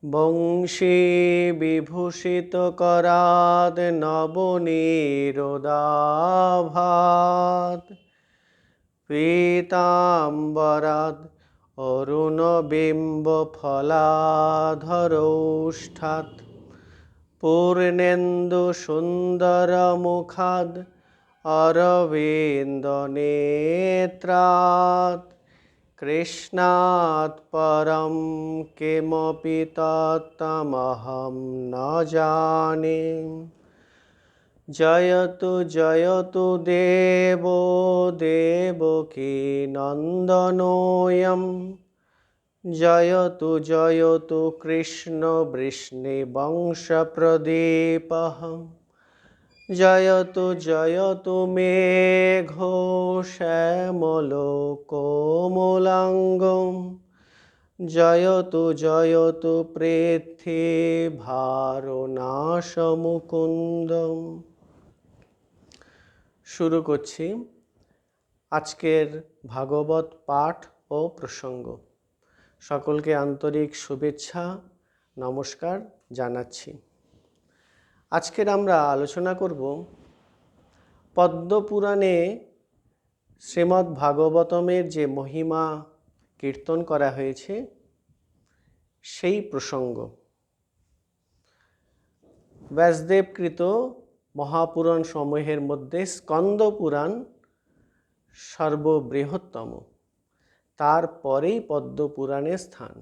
বংশী বিভূষিত করাদ নবনীরোদাভাত পীতাম্বরাদ অরুণবিম্ব ফলাধরৌষ্ঠাৎ পূর্ণেন্দু সুন্দর মুখাদ অরবিন্দ নেত্রাৎ কৃষ্ণাৎ পরম কিমপি তত্ত্বমহং ন জানে। জয়তু জয়তু দেবো দেবকী নন্দনোऽয়ং জয়তু জয়তু কৃষ্ণ বৃষ্ণিবংশপ্রদীপঃ জয়তু জয়তু মেঘো শ্যামলো কোমলাঙ্গম জয়তু জয়তু পৃথ্বীভারনাশমুকুন্দম। শুরু করছি আজকের ভাগবত পাঠ ও প্রসঙ্গ। সকলকে আন্তরিক শুভেচ্ছা নমস্কার জানাচ্ছি। আজকের আমরা আলোচনা করব পদ্মপুরাণে শ্রীমদ্ ভাগবতমের যে মহিমা কীর্তন করা হয়েছে সেই প্রসঙ্গ। ব্যাসদেবকৃত মহাপুরাণ সমূহের মধ্যে স্কন্দ পুরাণ সর্ববৃহত্তম, তারপরেই পদ্মপুরাণের স্থান।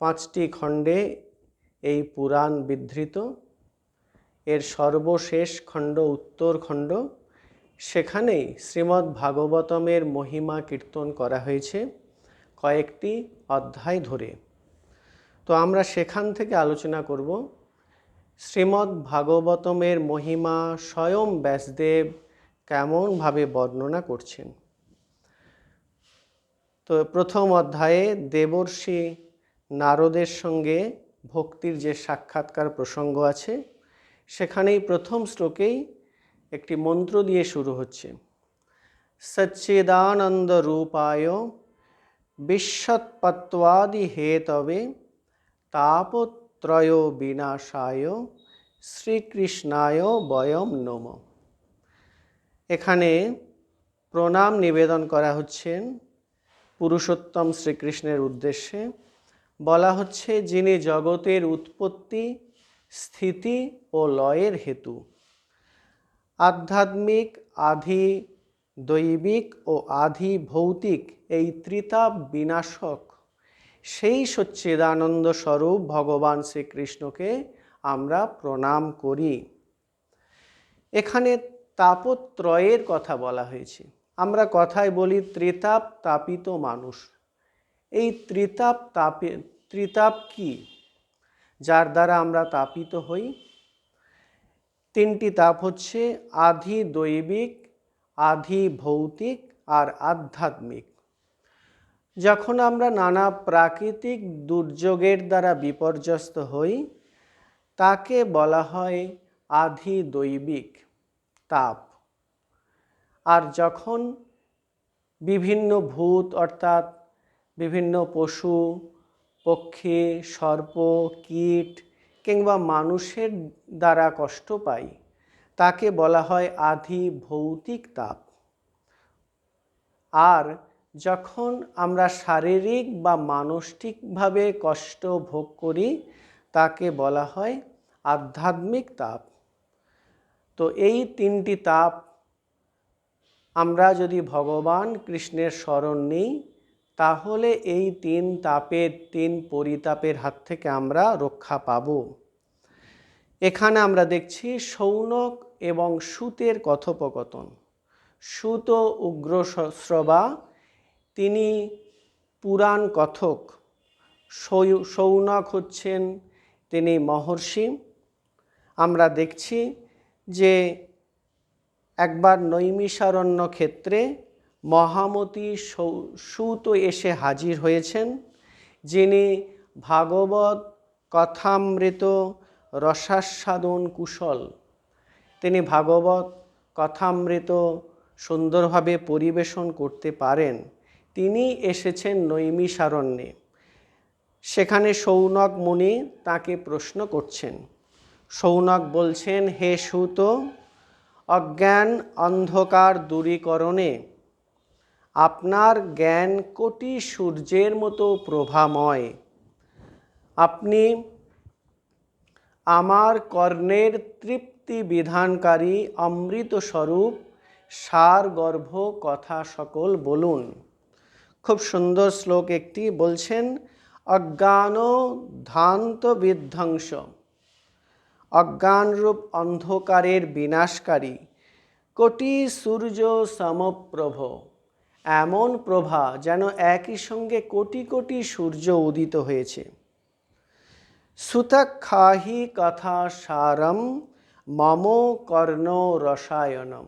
5টি খণ্ডে এই পুরাণ বিধৃত। এর সর্বশেষ খণ্ড উত্তরখণ্ড, সেখানেই শ্রীমদ্ ভাগবতমের মহিমা কীর্তন করা হয়েছে কয়েকটি অধ্যায় ধরে। তো আমরা সেখান থেকে আলোচনা করব শ্রীমদ্ ভাগবতমের মহিমা স্বয়ং ব্যাসদেব কেমনভাবে বর্ণনা করছেন। তো প্রথম অধ্যায়ে দেবর্ষি নারদের সঙ্গে ভক্তির যে সাক্ষাৎকার প্রসঙ্গ আছে, সেখানেই প্রথম শ্লোকেই একটি মন্ত্র দিয়ে শুরু হচ্ছে। সচ্চিদানন্দ রূপায় বিশ্বৎপত্ত্বাদি হেতবে তাপত্রয় বিনাশায় শ্রীকৃষ্ণায় বয়ম নমঃ। এখানে প্রণাম নিবেদন করা হচ্ছেন পুরুষোত্তম শ্রীকৃষ্ণের উদ্দেশ্যে। বলা হচ্ছে যিনি জগতের উৎপত্তি, স্থিতি ও লয়ের হেতু, আধ্যাত্মিক, আধি দৈবিক ও আধি ভৌতিক এই ত্রিতাপ বিনাশক সেই সচ্চিদানন্দ স্বরূপ ভগবান শ্রীকৃষ্ণকে আমরা প্রণাম করি। এখানে তাপত্রয়ের কথা বলা হয়েছে। আমরা কথায় বলি ত্রিতাপ তাপিত মানুষ। এই ত্রিতাপ কি, যার দ্বারা আমরা তাপিত হই? 3টি তাপ হচ্ছে আধি দৈবিক, আধি ভৌতিক আর আধ্যাত্মিক। যখন আমরা নানা প্রাকৃতিক দুর্যোগের দ্বারা বিপর্যস্ত হই, তাকে বলা হয় আধি দৈবিক তাপ। আর যখন বিভিন্ন ভূত অর্থাৎ বিভিন্ন পশু পক্ষী, সর্প, কীট কিংবা মানুষের দ্বারা কষ্ট পাই, তাকে বলা হয় আধি ভৌতিক তাপ। আর যখন আমরা শারীরিক বা মানসিকভাবে কষ্ট ভোগ করি, তাকে বলা হয় আধ্যাত্মিক তাপ। তো এই 3টি তাপ আমরা যদি ভগবান কৃষ্ণের শরণ নিই, তাহলে এই 3 তাপের 3 পরিতাপের হাত থেকে আমরা রক্ষা পাব। এখানে আমরা দেখছি শৌনক এবং সূতের কথোপকথন। সূত উগ্রশ্রবা, তিনি পুরাণ কথক। শৌনক হচ্ছেন তিনি মহর্ষি। আমরা দেখছি যে একবার নৈমিষারণ্য ক্ষেত্রে মহামতি সূত এসে হাজির হয়েছেন, যিনি ভাগবত কথামৃত রসাস্বাদন কুশল। তিনি ভাগবত কথামৃত সুন্দরভাবে পরিবেশন করতে পারেন। তিনি এসেছেন নৈমিষারণ্যে। সেখানে শৌনক মুনি তাকে প্রশ্ন করছেন। শৌনক বলছেন, হে সূত, অজ্ঞান অন্ধকার দূরীকরণে আপনার জ্ঞান কোটি সূর্যের মতো প্রভাময়। আপনি আমার কর্ণের তৃপ্তি বিধানকারী অমৃত স্বরূপ সার গর্ভ কথা সকল বলুন। খুব সুন্দর শ্লোক একটি। বলছেন, অজ্ঞান ধ্যান্ত বিধ্বংস, অজ্ঞানরূপ অন্ধকারের বিনাশকারী কোটি সূর্য সমপ্রভ, এমন প্রভা যেন একই সঙ্গে কোটি কোটি সূর্য উদিত হয়েছে। সুতখাহি কথা সারম মম কর্ণ রসায়নম।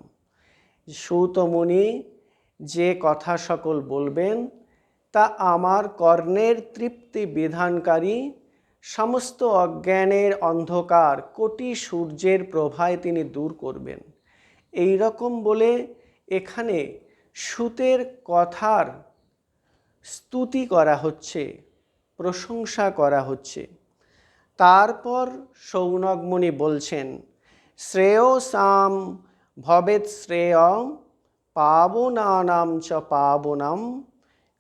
সূতমুনি যে কথা সকল বলবেন তা আমার কর্ণের তৃপ্তি বিধানকারী, সমস্ত অজ্ঞানের অন্ধকার কোটি সূর্যের প্রভায় তিনি দূর করবেন। এই রকম বলে এখানে সূতের কথার স্তুতি করা হচ্ছে, প্রশংসা করা হচ্ছে। তারপর শৌনক মুনি বলছেন, শ্রেয়সাম ভবেৎ শ্রেয় পাবনানাম চ পাবনম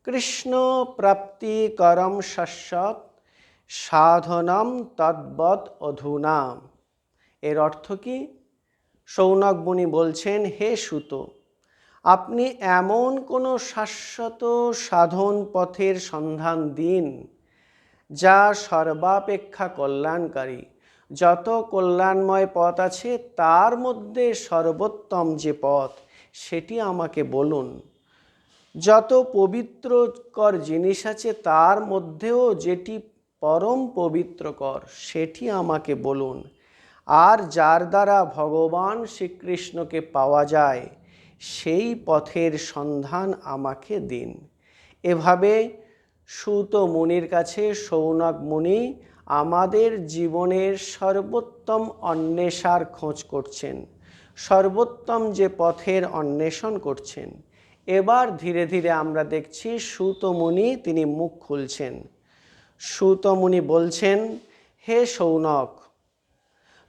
কৃষ্ণ প্রাপ্তিকরম শস্যৎ সাধনম তদ্বৎ অধুনা। এর অর্থ কি? শৌনক মুনি বলছেন, হে সূত, আপনি এমন কোনো শাশ্বত সাধন পথের সন্ধান দিন যা সর্বাপেক্ষা কল্যাণকারী। যত কল্যাণময় পথ আছে তার মধ্যে সর্বোত্তম যে পথ, সেটি আমাকে বলুন। যত পবিত্রকর জিনিস আছে তার মধ্যেও যেটি পরম পবিত্রকর, সেটি আমাকে বলুন। আর যার দ্বারা ভগবান শ্রীকৃষ্ণকে পাওয়া যায় সেই পথের সন্ধান আমাকে দিন। এভাবে সূত মুনির কাছে শৌনক মুনি আমাদের জীবনের সর্বোত্তম অন্বেষার খোঁজ করছেন, সর্বোত্তম যে পথের অন্বেষণ করছেন। এবার ধীরে ধীরে আমরা দেখছি সূত মুনি তিনি মুখ খুলছেন। সূত মুনি বলছেন, হে শৌনক,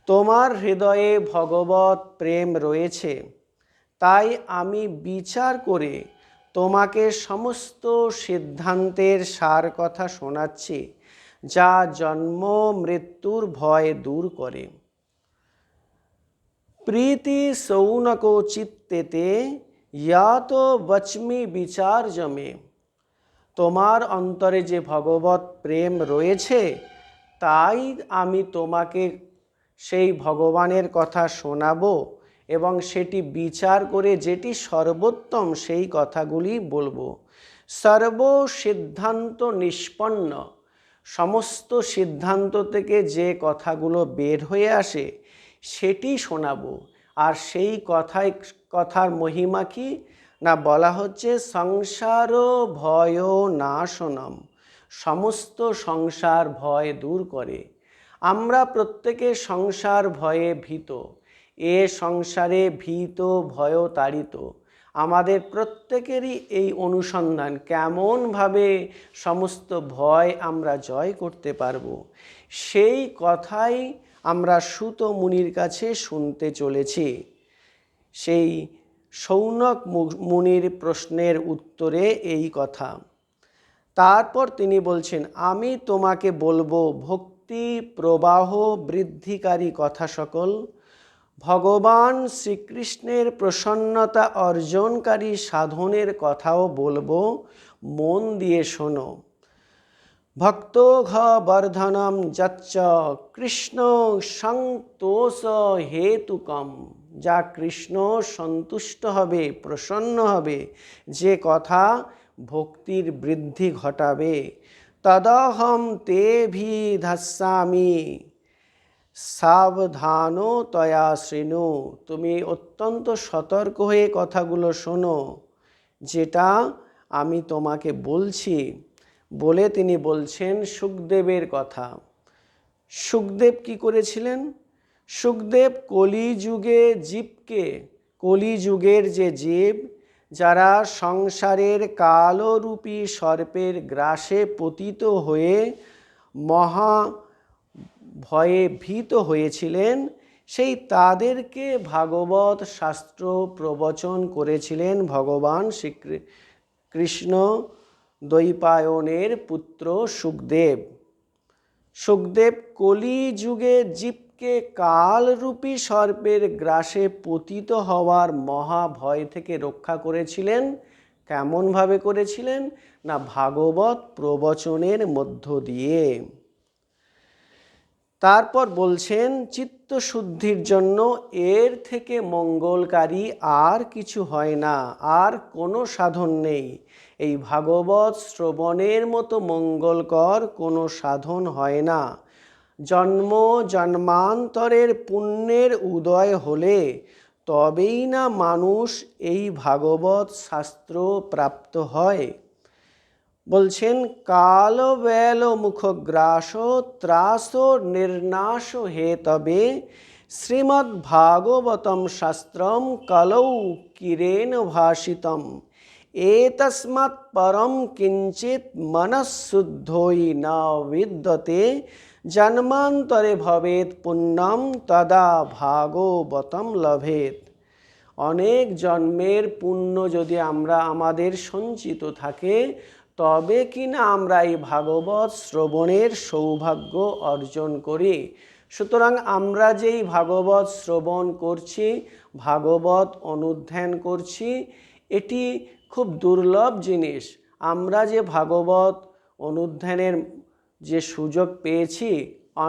তোমার হৃদয়ে ভগবৎ প্রেম রয়েছে, তাই আমি বিচার করে তোমাকে সমস্ত সিদ্ধান্তের সার কথা শোনাচ্ছি, যা জন্ম মৃত্যুর ভয় দূর করে। প্রীতি শৌনকো চিত্তেতে ইয়াত বচমি বিচার জমে। তোমার অন্তরে যে ভগবৎ প্রেম রয়েছে, তাই আমি তোমাকে সেই ভগবানের কথা শোনাবো এবং সেটি বিচার করে যেটি সর্বোত্তম সেই কথাগুলি বলবো। সর্ব সিদ্ধান্ত নিষ্পন্ন, সমস্ত সিদ্ধান্ত থেকে যে কথাগুলো বের হয়ে আসে সেটি শোনাবো। আর সেই কথার মহিমা কি না, বলা হচ্ছে সংসার ভয় নাশনম, সমস্ত সংসার ভয় দূর করে। আমরা প্রত্যেকে সংসার ভয়ে ভীত, এ সংসারে ভীত ভয় তাড়িত। আমাদের প্রত্যেকেরই এই অনুসন্ধান, কেমনভাবে সমস্ত ভয় আমরা জয় করতে পারব, সেই কথাই আমরা সূত মুনির কাছে শুনতে চলেছি। সেই শৌনক মুনির প্রশ্নের উত্তরে এই কথা। তারপর তিনি বলছেন, আমি তোমাকে বলবো ভক্তি প্রবাহ বৃদ্ধিকারী কথা সকল, ভগবান শ্রীকৃষ্ণের প্রসন্নতা অর্জনকারী সাধনের কথাও বলবো, মন দিয়ে শোনো। ভক্তোঘ বর্ধনম যচ্চ কৃষ্ণ সন্তোষ হেতুকম, যা কৃষ্ণ সন্তুষ্ট হবে, প্রসন্ন হবে, যে কথা ভক্তির বৃদ্ধি ঘটাবে। তদহম তেভিধাস্যামি সাবধানো তয়া শৃণু, তুমি অত্যন্ত সতর্ক হয়ে কথাগুলো শোনো, যেটা আমি তোমাকে বলছি। বলে তিনি বলছেন সুখদেবের কথা। সুখদেব কি করেছিলেন? সুখদেব কলিযুগে জীবকে, কলিযুগের যে জীব যারা সংসারের কালরূপী সর্পের গ্রাসে পতিত হয়ে মহা ভয়ে ভীত হয়েছিলেন, সেই তাদেরকে ভাগবত শাস্ত্র প্রবচন করেছিলেন ভগবান শ্রীকৃষ্ণ দ্বৈপায়নের পুত্র শুকদেব। শুকদেব কলি যুগে জীবকে কালরূপী সর্পের গ্রাসে পতিত হওয়ার মহাভয় থেকে রক্ষা করেছিলেন। কেমনভাবে করেছিলেন? না, ভাগবত প্রবচনের মধ্য দিয়ে। তারপর বলছেন, চিত্তশুদ্ধির জন্য এর থেকে মঙ্গলকারী আর কিছু হয় না, আর কোনো সাধন নেই। এই ভাগবত শ্রবণের মতো মঙ্গলকর কোনো সাধন হয় না। জন্ম জন্মান্তরের পুণ্যের উদয় হলে তবেই না মানুষ এই ভাগবত শাস্ত্র প্রাপ্ত হয়। বলছেন, কাল বেল মুখগ্রাস ত্রাস নির্নাশ হে তবে শ্রীমদ্ ভাগবতম শাস্ত্রম কলৌ কিরেন ভাষিতম এতস্মাৎ পরম কিঞ্চিত মনঃশুদ্ধৈ না বিদ্যতে জন্মান্তরে ভবেৎ পুণ্যম তদা ভাগবতম লভেৎ। অনেক জন্মের পুণ্য যদি আমাদের সঞ্চিত থাকে, তবে কিনা আমরা এই ভাগবত শ্রবণের সৌভাগ্য অর্জন করি। সুতরাং আমরা যেই ভাগবত শ্রবণ করছি, ভাগবত অনুধ্যান করছি, এটি খুব দুর্লভ জিনিস। আমরা যে ভাগবত অনুধ্যানের যে সুযোগ পেয়েছি,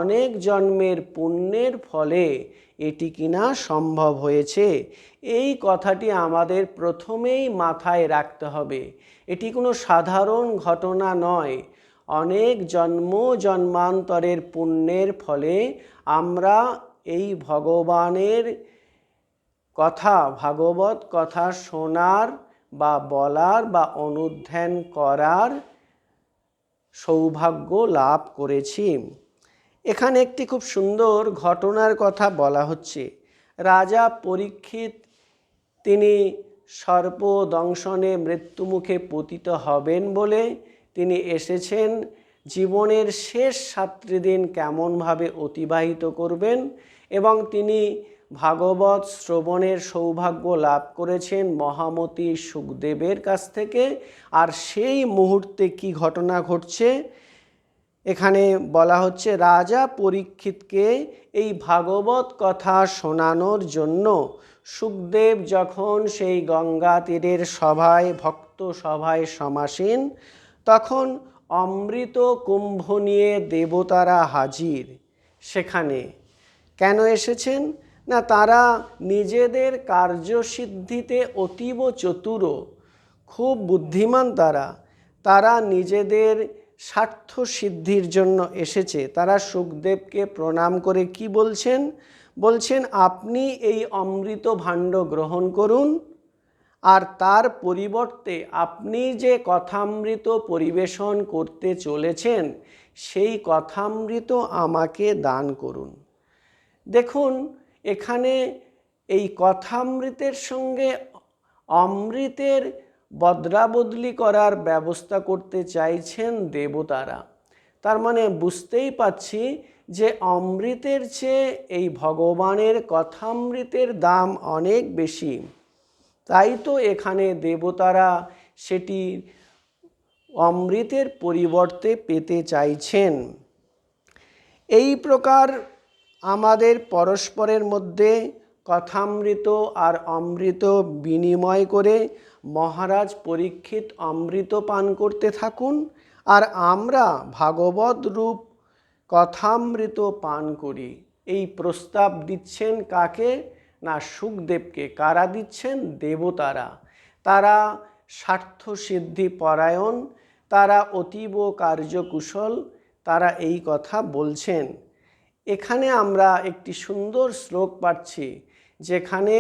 অনেক জন্মের পুণ্যের ফলে এটি কিনা সম্ভব হয়েছে। এই কথাটি আমাদের প্রথমেই মাথায় রাখতে হবে। এটি কোনো সাধারণ ঘটনা নয়। অনেক জন্ম জন্মান্তরের পুণ্যের ফলে আমরা এই ভগবানের কথা, ভাগবত কথা শোনার বা বলার বা অনুধ্যান করার সৌভাগ্য লাভ করেছি। এখানে একটি খুব সুন্দর ঘটনার কথা বলা হচ্ছে। রাজা পরীক্ষিত, তিনি সর্প দংশনে মৃত্যুমুখে পতিত হবেন বলে তিনি এসেছেন জীবনের শেষ 7টি দিন কেমনভাবে অতিবাহিত করবেন, এবং তিনি ভাগবত শ্রবণের সৌভাগ্য লাভ করেছেন মহামতি শুকদেবের কাছ থেকে। আর সেই মুহূর্তে কি ঘটনা ঘটছে এখানে বলা হচ্ছে, রাজা পরীক্ষিতকে এই ভাগবত কথা শোনানোর জন্য শুকদেব যখন সেই গঙ্গা তীরের সভায়, ভক্ত সভায় সমাসীন, তখন অমৃত কুম্ভ নিয়ে দেবতারা হাজির। সেখানে কেন এসেছেন? না, তারা নিজেদের কার্যসিদ্ধিতে অতীব চতুর, খুব বুদ্ধিমান। তারা নিজেদের স্বার্থ সিদ্ধির জন্য এসেছে। তারা শুকদেবকে প্রণাম করে কি বলছেন? বলছেন, আপনি এই অমৃত ভাণ্ড গ্রহণ করুন, আর তার পরিবর্তে আপনি যে কথামৃত পরিবেশন করতে চলেছেন, সেই কথামৃত আমাকে দান করুন। দেখুন, এখানে এই কথামৃতের সঙ্গে অমৃতের বদলাবদলি করার ব্যবস্থা করতে চাইছেন দেবতারা। তার মানে বুঝতেই পাচ্ছি যে অমৃতের চেয়ে এই ভগবানের কথামৃতের দাম অনেক বেশি। তাই তো এখানে দেবতারা সেটি অমৃতের পরিবর্তে পেতে চাইছেন। এই প্রকার আমাদের পরস্পরের মধ্যে কথামৃত আর অমৃত বিনিময় করে মহারাজ পরীক্ষিত অমৃত পান করতে থাকুন, আর আমরা ভাগবত রূপ কথামৃত পান করি। এই প্রস্তাব দিচ্ছেন কাকে? না, শুকদেবকে। কারা দিচ্ছেন? দেবতারা। তারা স্বার্থসিদ্ধি পরায়ণ, তারা অতীব কার্যকুশল, তারা এই কথা বলছেন। এখানে আমরা একটি সুন্দর শ্লোক পাচ্ছি, যেখানে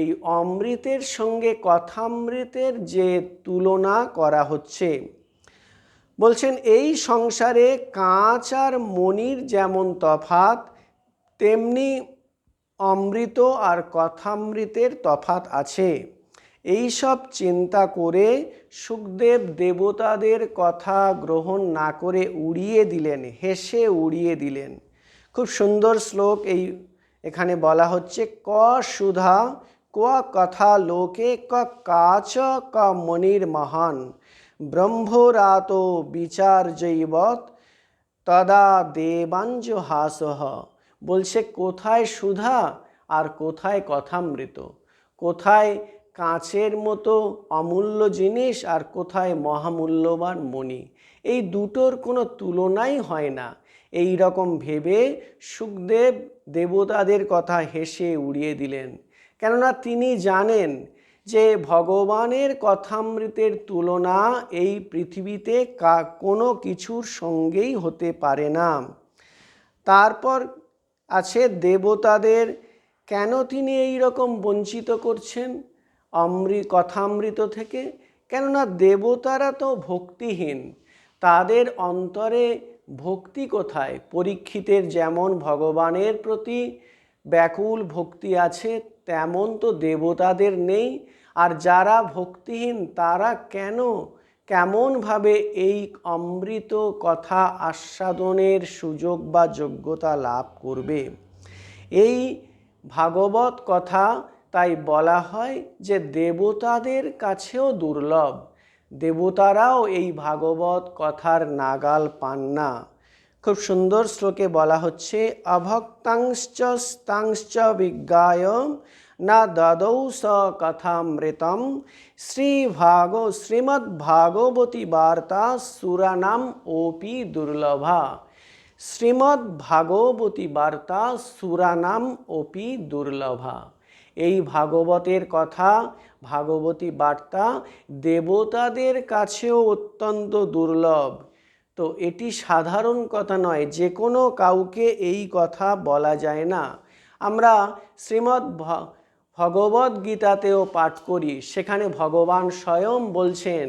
এই অমৃতের সঙ্গে কথামৃতের যে তুলনা করা হচ্ছে। বলছেন, এই সংসারে কাঁচ আর মণির যেমন তফাৎ, তেমনি অমৃত আর কথামৃতের তফাৎ আছে। এই সব চিন্তা করে সুখদেব দেবতাদের কথা গ্রহণ না করে উড়িয়ে দিলেন, হেসে উড়িয়ে দিলেন। খুব সুন্দর শ্লোক এখানে বলা হচ্ছে, ক সুধা ক কথা লোকে ক কাচ ক মনির মহান ব্রহ্মরাত বিচার জৈবত তদা দেবাঞ্জ হাসহ। বলছে কোথায় সুধা আর কোথায় কথামৃত, কোথায় কাঁচের মতো অমূল্য জিনিস আর কোথায় মহামূল্যবান মণি, এই দুটোর কোনো তুলনাই হয় না। এই রকম ভেবে সুখদেব দেবতাদের কথা হেসে উড়িয়ে দিলেন। কেননা তিনি জানেন যে ভগবানের কথামৃতের তুলনা এই পৃথিবীতে কোনো কিছুর সঙ্গেই হতে পারে না। তারপর আছে দেবতাদের কেন তিনি এই রকম বঞ্চিত করছেন কথামৃত থেকে? কেননা দেবতারা তো ভক্তিহীন, তাদের অন্তরে ভক্তি কোথায়? পরীক্ষিতের যেমন ভগবানের প্রতি ব্যাকুল ভক্তি আছে, তেমন তো দেবতাদের নেই। আর যারা ভক্তিহীন তারা কেমনভাবে এই অমৃত কথা আস্বাদনের সুযোগ বা যোগ্যতা লাভ করবে? এই ভাগবত কথা তাই বলা হয় যে দেবতাদের কাছেও দুর্লভ, দেবতারাও এই ভাগবত কথার নাগাল পান না। খুব সুন্দর শ্লোকে বলা হচ্ছে, অভক্তাংশ্চ স্তাংশ্চ বিজ্ঞায় না দদৌ স কথামৃতম শ্রীমদ্ভাগবতী বার্তা সুরানাম ওপি দুর্লভা। শ্রীমদ্ভাগবতী বার্তা সুরানাম ওপি দুর্লভা। এই ভাগবতের কথা, ভাগবতী বার্তা দেবতাদের কাছেও অত্যন্ত দুর্লভ। তো এটি সাধারণ কথা নয়, যে কোনো কাউকে এই কথা বলা যায় না। আমরা ভগবদ গীতাতেও পাঠ করি, সেখানে ভগবান স্বয়ং বলছেন,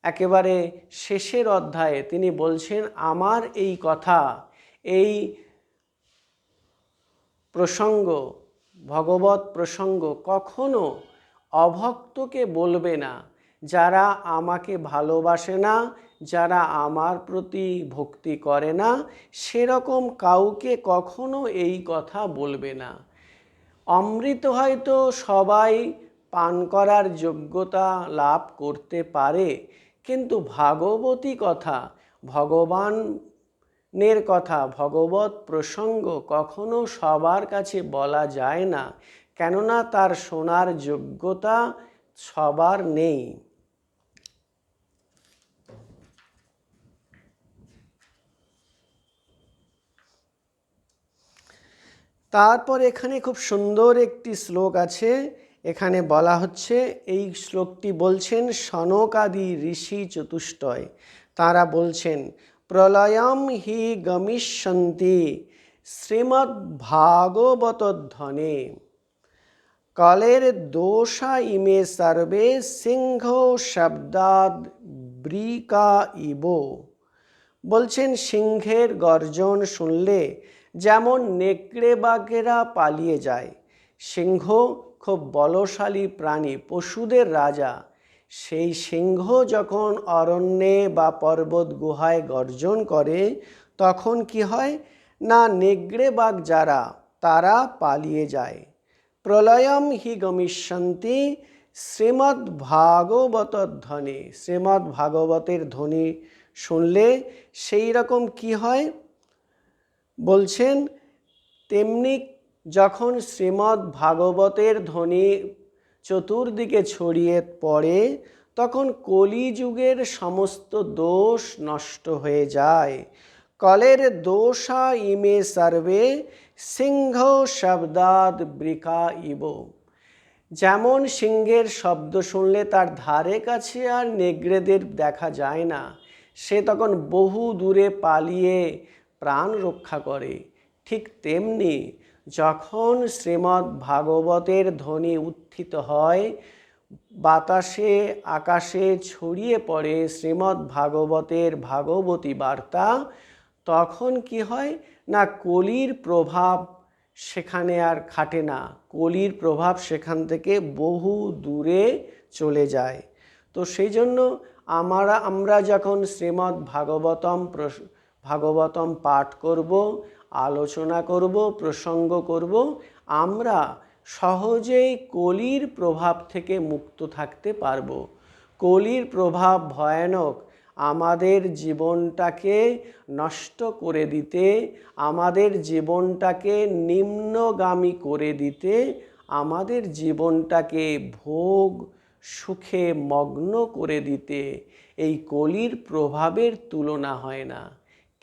একেবারে শেষের অধ্যায়ে তিনি বলছেন, আমার এই কথা, এই প্রসঙ্গ, ভগবত প্রসঙ্গ কখনো অভক্তকে বলবে না। যারা আমাকে ভালোবাসে না, যারা আমার প্রতি ভক্তি করে না, সেরকম কাউকে কখনো এই কথা বলবে না। অমৃত হয়তো সবাই পান করার যোগ্যতা লাভ করতে পারে, কিন্তু ভাগবতী কথা, ভগবানের কথা, ভগবত প্রসঙ্গ কখনো সবার কাছে বলা যায় না, কেননা তার শোনার যোগ্যতা সবার নেই। তারপর এখানে খুব সুন্দর একটি শ্লোক আছে, এখানে বলা হচ্ছে, এই শ্লোকটি বলছেন সনকাদি ঋষি চতুষ্টয়। তারা বলছেন, প্রলয়ম হি গমিষ্যন্তি শ্রীমদ্ভাগবতধ্বনে কলের দোষা ইমে সর্বে সিংহ শব্দাদ বৃকা ইব। বলছেন সিংহের গর্জন শুনলে যেমন নেকড়ে বাঘেরা পালিয়ে যায়, সিংহ খুব বলশালী প্রাণী, পশুদের রাজা, সেই সিংহ যখন অরণ্যে বা পর্বত গুহায় গর্জন করে তখন কি হয় না, নেকড়ে বাঘ যারা তারা পালিয়ে যায়। প্রলয়ম হি গমিষ্যন্তি শ্রীমদ্ভাগবতধ্বনি, শ্রীমদ্ভাগবতের ধ্বনি শুনলে সেই রকম কি হয় বলছেন, তেমনি যখন শ্রীমদ্ভাগবতের ধ্বনি চতুর্দিকে ছড়িয়ে পড়ে তখন কলিযুগের সমস্ত দোষ নষ্ট হয়ে যায়। কলের দোষা ইমে সর্বে সিংহ শব্দাদ বৃকা ইব। যেমন সিংহের শব্দ শুনলে তার ধারে কাছে আর নেকড়েদের দেখা যায় না, সে তখন বহু দূরে পালিয়ে প্রাণ রক্ষা করে, ঠিক তেমনি যখন শ্রীমদ্ভাগবতের ধ্বনি উত্থিত হয়, বাতাসে আকাশে ছড়িয়ে পড়ে শ্রীমদ্ভাগবতের ভাগবতী বার্তা, তখন কি হয় না, কলির প্রভাব সেখানে আর খাটে না, কলির প্রভাব সেখান থেকে বহু দূরে চলে যায়। তো সেই জন্য আমরা যখন শ্রীমদ্ ভাগবতম পাঠ করব, আলোচনা করব, প্রসঙ্গ করব, আমরা সহজেই কলির প্রভাব থেকে মুক্ত থাকতে পারব। কলির প্রভাব ভয়ানক, আমাদের জীবনটাকে নষ্ট করে দিতে, আমাদের জীবনটাকে নিম্নগামী করে দিতে, আমাদের জীবনটাকে ভোগ সুখে মগ্ন করে দিতে এই কলির প্রভাবের তুলনা হয় না।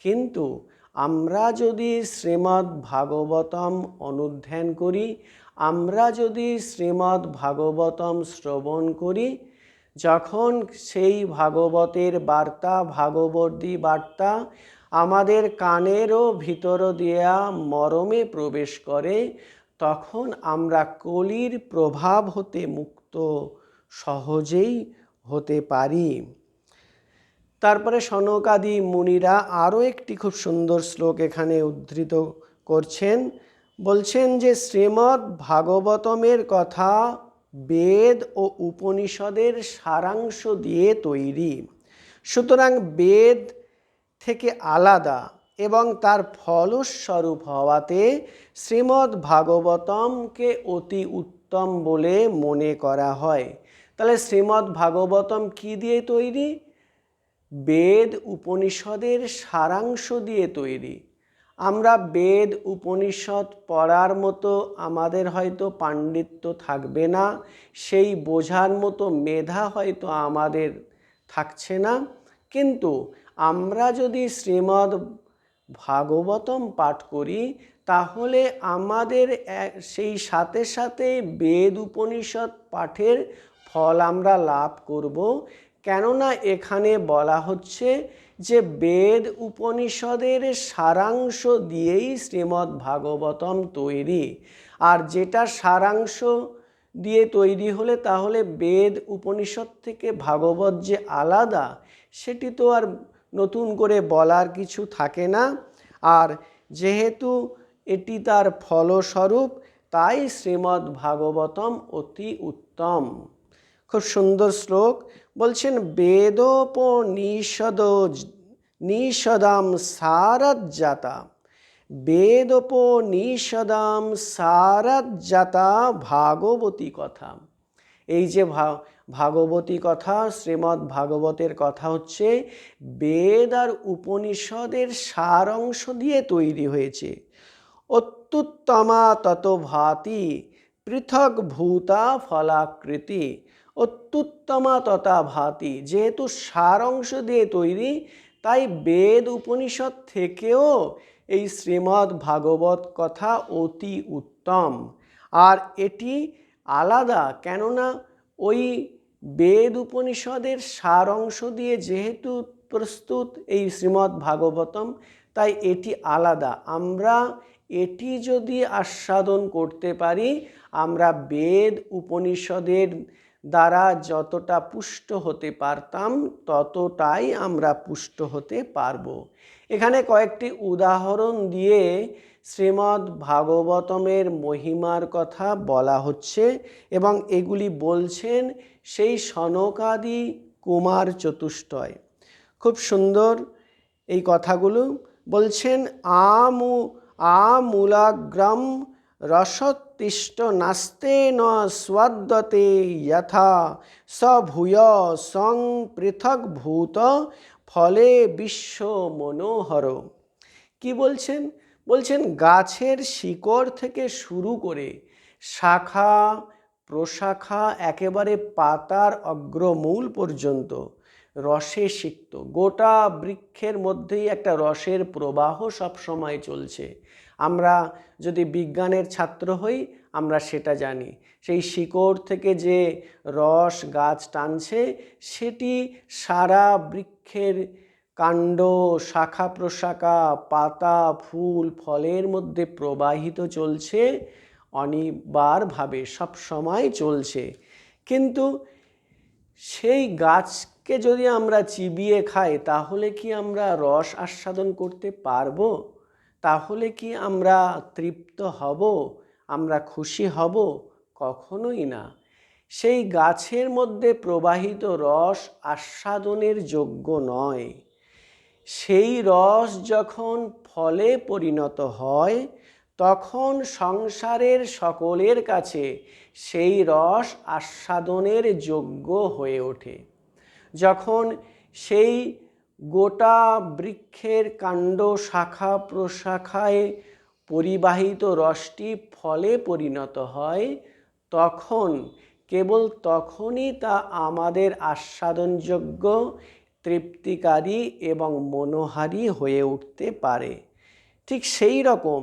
কিন্তু আমরা যদি শ্রীমদ্ ভাগবতম অনুধ্যান করি, আমরা যদি শ্রীমদ্ ভাগবতম শ্রবণ করি, যখন সেই ভাগবতের বার্তা, ভাগবতী বার্তা আমাদের কানেরও ভিতর দিয়া মরমে প্রবেশ করে, তখন আমরা কলির প্রভাব হতে মুক্ত সহজেই হতে পারি। তারপরে সনকাদি মুনিরা আরও একটি খুব সুন্দর শ্লোক এখানে উদ্ধৃত করছেন। বলছেন যে শ্রীমদ্ ভাগবতমের কথা বেদ ও উপনিষদের সারাংশ দিয়ে তৈরি, সুতরাং বেদ থেকে আলাদা এবং তার ফলস্বরূপ হওয়াতে শ্রীমদ্ ভাগবতমকে অতি উত্তম বলে মনে করা হয়। তাহলে শ্রীমদ্ ভাগবতম কি দিয়ে তৈরি? বেদ উপনিষদের সারাংশ দিয়ে তৈরি। আমরা বেদ উপনিষদ পড়ার মতো আমাদের হয়তো পাণ্ডিত্য থাকবে না, সেই বোঝার মতো মেধা হয়তো আমাদের থাকছে না, কিন্তু আমরা যদি শ্রীমদ্ ভাগবতম পাঠ করি তাহলে আমাদের সেই সাথে সাথে বেদ উপনিষদ পাঠের ফল আমরা লাভ করব। কেননা এখানে বলা হচ্ছে যে বেদ উপনিষদের সারাংশ দিয়েই শ্রীমদ্ ভাগবতম তৈরি। আর যেটা সারাংশ দিয়ে তৈরি হলে তাহলে বেদ উপনিষদ থেকে ভাগবত যে আলাদা, সেটি তো আর নতুন করে বলার কিছু থাকে না। আর যেহেতু এটি তার ফলস্বরূপ, তাই শ্রীমদ্ ভাগবতম অতি উত্তম। খুব সুন্দর শ্লোক বলছেন, বেদোপনিষদাম সারজ্জাতা, বেদোপনিষদাম সারজ্জাতা ভাগবতী কথা। এই যে ভাগবতী কথা, শ্রীমদ্ ভাগবতের কথা হচ্ছে বেদ আর উপনিষদের সার অংশ দিয়ে তৈরি হয়েছে। অত্যুত্তমা তত ভাতি পৃথক ভূতা ফলাকৃতি। অত্যুত্তমা তথা ভাতি, যেহেতু সার অংশ দিয়ে তৈরি, তাই বেদ উপনিষদ থেকেও এই শ্রীমদ্ ভাগবত কথা অতি উত্তম। আর এটি আলাদা, কেননা ওই বেদ উপনিষদের সার অংশ দিয়ে যেহেতু প্রস্তুত এই শ্রীমদ্ ভাগবতম, তাই এটি আলাদা। আমরা এটি যদি আস্বাদন করতে পারি, আমরা বেদ উপনিষদের দ্বারা যতটা পুষ্ট হতে পারতাম ততটাই আমরা পুষ্ট হতে পারব। এখানে কয়েকটি উদাহরণ দিয়ে শ্রীমদ্ ভাগবতমের মহিমার কথা বলা হচ্ছে এবং এগুলি বলছেন সেই সনকাদি কুমার চতুষ্টয়। খুব সুন্দর এই কথাগুলো বলছেন। আমূলাগ্রম রসোত্তিষ্ট নাস্তে ন স্বদ্যতে যথা স ভূয় সং পৃথক ভূত ফলে বিশ্ব মনোহর। কি বলছেন? বলছেন গাছের শিকড় থেকে শুরু করে শাখা প্রশাখা একেবারে পাতার অগ্রমূল পর্যন্ত রসে সিক্ত। গোটা বৃক্ষের মধ্যেই একটা রসের প্রবাহ সবসময় চলছে। আমরা যদি বিজ্ঞানের ছাত্র হই আমরা সেটা জানি। সেই শিকড় থেকে যে রস গাছ টানছে সেটি সারা বৃক্ষের কাণ্ড, শাখা প্রশাখা, পাতা, ফুল, ফলের মধ্যে প্রবাহিত চলছে, অনিবার্যভাবে সবসময় চলছে। কিন্তু সেই গাছকে যদি আমরা চিবিয়ে খাই তাহলে কি আমরা রস আস্বাদন করতে পারবো? তাহলে কি আমরা তৃপ্ত হব, আমরা খুশি হব? কখনোই না। সেই গাছের মধ্যে প্রবাহিত রস আস্বাদনের যোগ্য নয়। সেই রস যখন ফলে পরিণত হয় তখন সংসারের সকলের কাছে সেই রস আস্বাদনের যোগ্য হয়ে ওঠে। যখন সেই গোটা বৃক্ষের কাণ্ড শাখা প্রশাখায় পরিবাহিত রসটি ফলে পরিণত হয় তখন, কেবল তখনই তা আমাদের আস্বাদনযোগ্য, তৃপ্তিকারী এবং মনোহারী হয়ে উঠতে পারে। ঠিক সেই রকম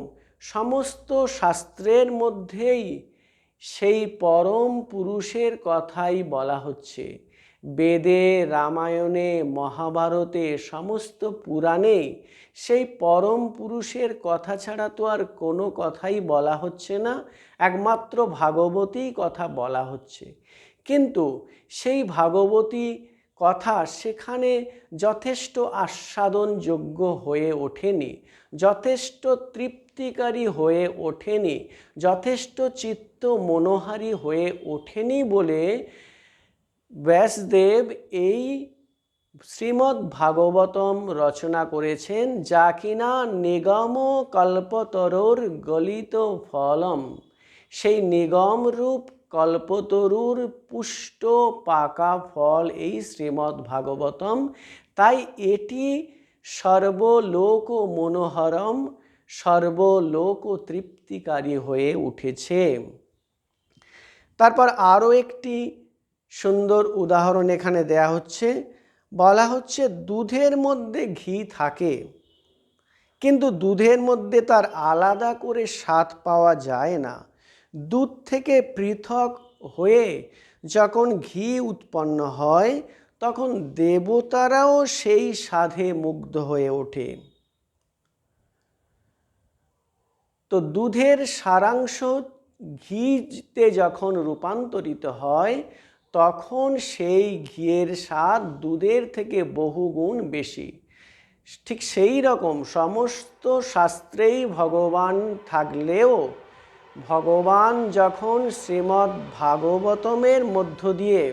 সমস্ত শাস্ত্রের মধ্যেই সেই পরম পুরুষের কথাই বলা হচ্ছে। বেদে, রামায়ণে, মহাভারতে, সমস্ত পুরাণে সেই পরম পুরুষের কথা ছাড়া তো আর কোনো কথাই বলা হচ্ছে না, একমাত্র ভাগবতী কথা বলা হচ্ছে। কিন্তু সেই ভাগবতী কথা সেখানে যথেষ্ট আস্বাদনযোগ্য হয়ে ওঠেনি, যথেষ্ট তৃপ্তিকারী হয়ে ওঠেনি, যথেষ্ট চিত্ত মনোহারী হয়ে ওঠেনি বলে ব্যাসদেব এই শ্রীমদ্ ভাগবতম রচনা করেছেন, যা কিনা নিগম কল্পতরুর গলিত ফলম, সেই নিগম রূপ কল্পতরুর পুষ্ট পাকা ফল এই শ্রীমদ্ ভাগবতম। তাই এটি সর্বলোক মনোহরম, সর্বলোক তৃপ্তিকারী হয়ে উঠেছে। তারপর আরও একটি সুন্দর উদাহরণ এখানে দেয়া হচ্ছে। বলা হচ্ছে দুধের মধ্যে ঘি থাকে, কিন্তু দুধের মধ্যে তার আলাদা করে স্বাদ পাওয়া যায় না। দুধ থেকে পৃথক হয়ে যখন ঘি উৎপন্ন হয় তখন দেবতারাও সেই স্বাদে মুগ্ধ হয়ে ওঠে। তো দুধের সারাংশ ঘিতে যখন রূপান্তরিত হয় তখন সেই ঘিয়ের স্বাদ দুধের থেকে বহুগুণ বেশি। ঠিক সেই রকম সমস্ত শাস্ত্রেই ভগবান থাকলেও ভগবান যখন শ্রীমদ্ ভাগবতমের মধ্য দিয়ে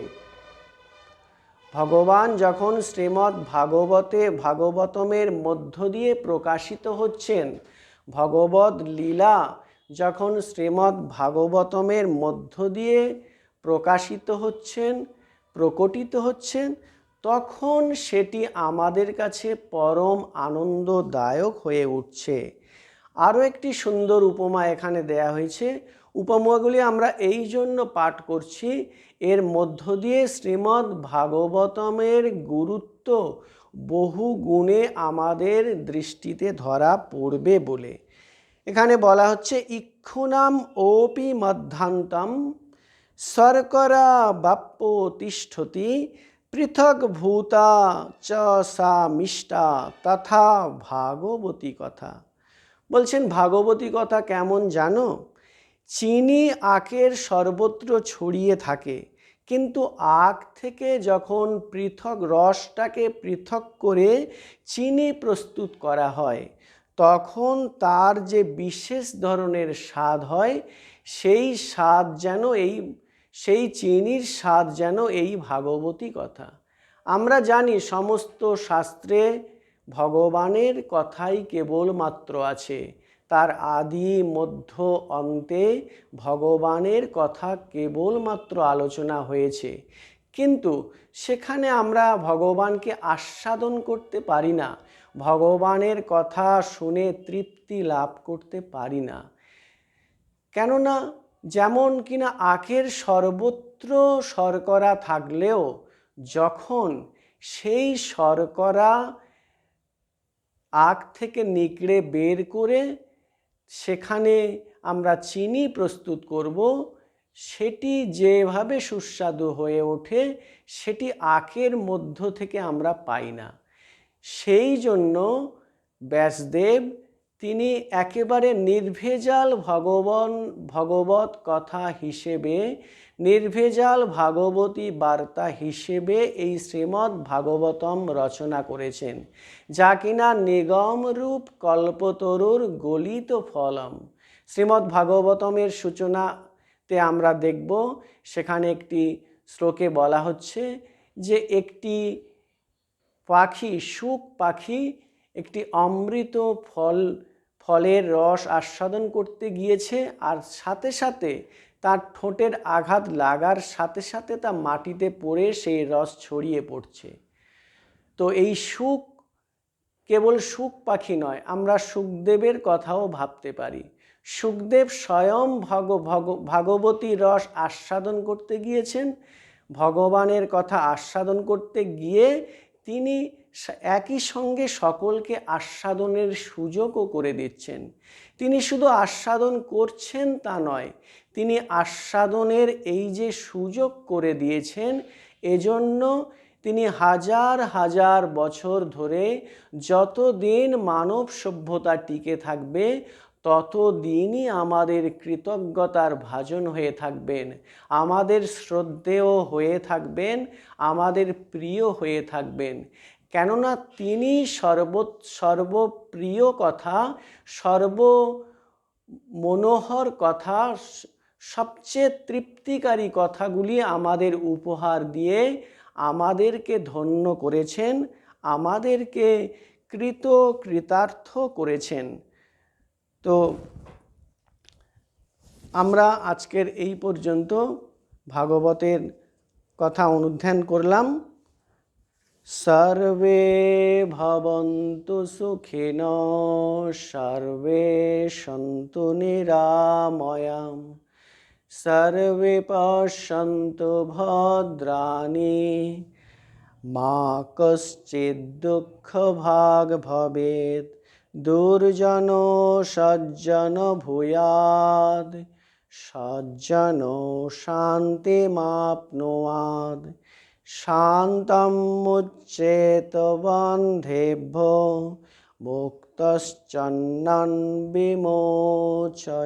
ভাগবতমের মধ্য দিয়ে প্রকাশিত হচ্ছেন, ভগবদ লীলা যখন শ্রীমদ্ ভাগবতমের মধ্য দিয়ে প্রকাশিত হচ্ছেন, প্রকটিত হচ্ছেন, তখন সেটি আমাদের কাছে পরম আনন্দদায়ক হয়ে উঠছে। আরও একটি সুন্দর উপমা এখানে দেয়া হয়েছে। উপমাগুলি আমরা এই জন্য পাঠ করছি, এর মধ্য দিয়ে শ্রীমদ্ ভাগবতমের গুরুত্ব বহু গুণে আমাদের দৃষ্টিতে ধরা পড়বে বলে। এখানে বলা হচ্ছে ইক্ষুনাম ওপি মধ্যান্তম শর্করা বাপ্য তিষ্ঠতি পৃথক ভূতা চ সা মিষ্টা তথা ভাগবতী কথা। বলছেন ভাগবতী কথা কেমন জানো? চিনি আখের সর্বত্র ছড়িয়ে থাকে, কিন্তু আখ থেকে যখন পৃথক রসটাকে পৃথক করে চিনি প্রস্তুত করা হয় তখন তার যে বিশেষ ধরনের স্বাদ হয়, সেই চিনির স্বাদ যেন এই ভাগবতী কথা। আমরা জানি সমস্ত শাস্ত্রে ভগবানের কথাই কেবলমাত্র আছে, তার আদি মধ্য অন্তে ভগবানের কথা কেবলমাত্র আলোচনা হয়েছে, কিন্তু সেখানে আমরা ভগবানকে আস্বাদন করতে পারি না, ভগবানের কথা শুনে তৃপ্তি লাভ করতে পারি না। কেননা যেমন কিনা আখের সর্বত্র শর্করা থাকলেও যখন সেই শর্করা আখ থেকে নিকড়ে বের করে সেখানে আমরা চিনি প্রস্তুত করব, সেটি যেভাবে সুস্বাদু হয়ে ওঠে সেটি আখের মধ্য থেকে আমরা পাই না। সেই জন্য ব্যাসদেব তিনি একেবারে নির্ভেজাল ভগবত কথা হিসেবে নির্ভেজাল ভাগবতী বার্তা হিসেবে এই শ্রীমদ্ ভাগবতম রচনা করেছেন, যা কিনা নিগম রূপ কল্পতরুর গলিত ফলম। শ্রীমদ্ ভাগবতমের সূচনাতে আমরা দেখব, সেখানে একটি শ্লোকে বলা হচ্ছে যে একটি পাখি, শুক পাখি একটি অমৃত ফলের রস আস্বাদন করতে গিয়েছে, আর সাথে সাথে তার ঠোঁটের আঘাত লাগার সাথে সাথে তা মাটিতে পড়ে সেই রস ছড়িয়ে পড়ছে। তো এই শুক কেবল শুক পাখি নয়, আমরা শুকদেবের কথাও ভাবতে পারি। শুকদেব স্বয়ং ভাগবতী রস আস্বাদন করতে গিয়েছেন, ভগবানের কথা আস্বাদন করতে গিয়ে তিনি একই সঙ্গে সকলকে আস্বাদনের সুযোগও করে দিচ্ছেন। তিনি শুধু আস্বাদন করছেন তা নয়, তিনি আস্বাদনের এই যে সুযোগ করে দিয়েছেন, এজন্য তিনি হাজার হাজার বছর ধরে যতদিন মানব সভ্যতা টিকে থাকবে ততদিনই আমাদের কৃতজ্ঞতার ভাজন হয়ে থাকবেন, আমাদের শ্রদ্ধেয় হয়ে থাকবেন, আমাদের প্রিয় হয়ে থাকবেন। কেননা তিনি সর্বপ্রিয় কথা, সর্বমনোহর কথা, সবচেয়ে তৃপ্তিকারী কথাগুলি আমাদের উপহার দিয়ে আমাদেরকে ধন্য করেছেন, আমাদেরকে কৃতার্থ করেছেন। তো আমরা আজকের এই পর্যন্ত ভাগবতের কথা অনুধ্যান করলাম। সর্বে ভবন্তু সুখিনো সর্বে সন্তু নিরাময়াম সর্বে পশ্যন্তু ভদ্রাণি মা কশ্চিৎ দুঃখভাগ ভবেৎ দুর্জনো সজ্জন ভূয়াৎ সজ্জনো শান্তিমাপ্নুয়াৎ শান্তম মুচ্যেত বন্ধেভ্যো মুক্তশ্চন্নং বিমোচয়েৎ।